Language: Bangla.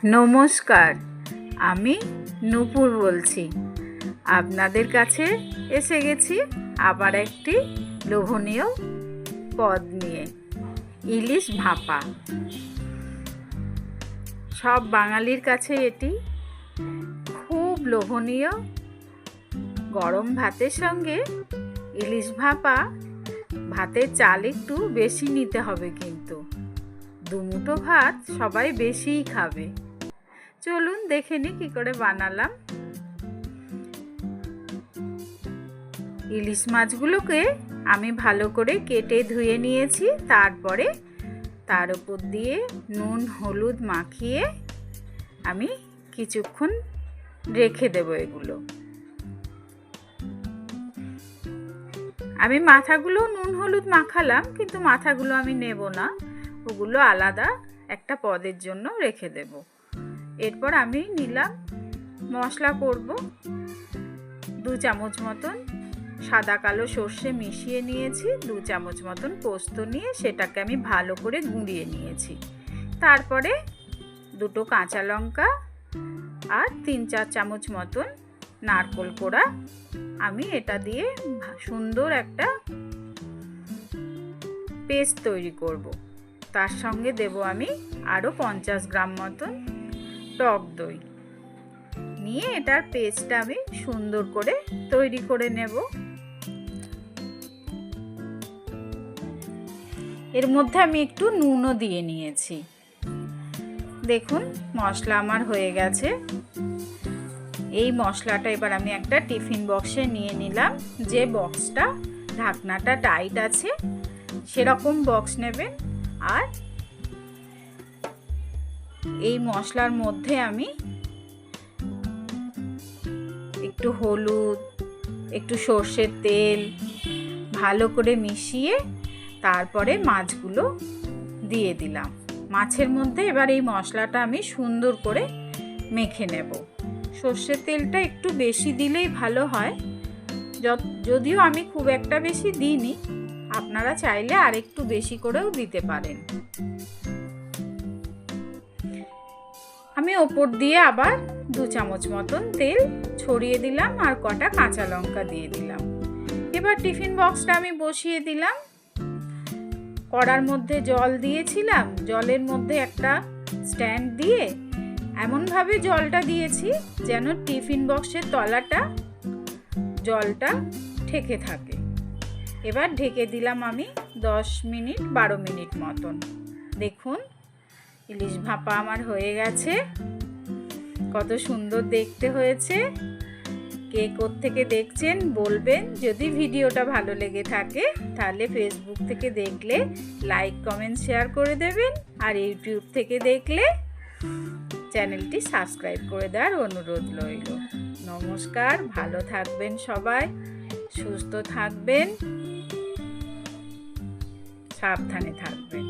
নমস্কার, আমি নূপুর বলছি। আপনাদের কাছে এসে গেছি আবার একটি লোভনীয় পদ নিয়ে, ইলিশ ভাপা। সব বাঙালির কাছে এটি খুব লোভনীয়। গরম ভাতের সঙ্গে ইলিশ ভাপা, ভাতের চাল একটু বেশি নিতে হবে, কিন্তু দুমুঠো ভাত সবাই বেশিই খাবে। চলুন দেখে নি কি করে বানালাম। ইলিশ মাছগুলোকে আমি ভালো করে কেটে ধুয়ে নিয়েছি। তারপরে তার উপর দিয়ে নুন হলুদ মাখিয়ে আমি কিছুক্ষণ রেখে দেব। এগুলো আমি মাথাগুলো নুন হলুদ মাখালাম, কিন্তু মাথাগুলো আমি নেব না, ওগুলো আলাদা একটা পদের জন্য রেখে দেব। এরপর আমি নিলাম মশলা করব। 2 চামচ মতন সাদা কালো সর্ষে মিশিয়ে নিয়েছি, 2 চামচ মতন পোস্ত নিয়ে সেটাকে আমি ভালো করে গুঁড়িয়ে নিয়েছি। তারপরে 2টো কাঁচা লঙ্কা আর 3-4 চামচ মতন নারকেল কোড়া আমি এটা দিয়ে সুন্দর একটা পেস্ট তৈরি করব। তার সঙ্গে দেব আমি আরও 50 গ্রাম মতন টক দই নিয়ে এটার পেস্টটা আমি সুন্দর করে তৈরি করে নেব। এর মধ্যে আমি একটু নুনও দিয়ে নিয়েছি। দেখুন মশলা আমার হয়ে গেছে। এই মশলাটা এবার আমি একটা টিফিন বক্সে নিয়ে নিলাম। যে বক্সটা ঢাকনাটা টাইট আছে সেরকম বক্স নেবেন। আর এই মশলার মধ্যে আমি একটু হলুদ, একটু সর্ষের তেল ভালো করে মিশিয়ে তারপরে মাছগুলো দিয়ে দিলাম। মাছের মধ্যে এবার এই মশলাটা আমি সুন্দর করে মেখে নেব। সর্ষের তেলটা একটু বেশি দিলেই ভালো হয়, যদিও আমি খুব একটা বেশি দিইনি, আপনারা চাইলে আর একটু বেশি করেও দিতে পারেন। আমি ওপর দিয়ে আবার 2 চামচ মতন তেল ছড়িয়ে দিলাম আর কটা কাঁচা লঙ্কা দিয়ে দিলাম। এবার টিফিন বক্সটা আমি বসিয়ে দিলাম। কড়ার মধ্যে জল দিয়েছিলাম, জলের মধ্যে একটা স্ট্যান্ড দিয়ে এমনভাবে জলটা দিয়েছি যেন টিফিন বক্সের তলাটা জলটা ঠেকে থাকে। এবার ঢেকে দিলাম আমি 10-12 মিনিট মতন। দেখুন ইলিশ ভাপা আমার হয়ে গেছে। কত সুন্দর দেখতে হয়েছে। কে কোত্থেকে দেখছেন বলবেন। যদি ভিডিওটা ভালো লেগে থাকে তাহলে ফেসবুক থেকে দেখলে লাইক কমেন্ট শেয়ার করে দেবেন, আর ইউটিউব থেকে দেখলে চ্যানেলটি সাবস্ক্রাইব করে দেওয়ার অনুরোধ রইল। নমস্কার, ভালো থাকবেন সবাই, সুস্থ থাকবেন, সাবধানে থাকবেন।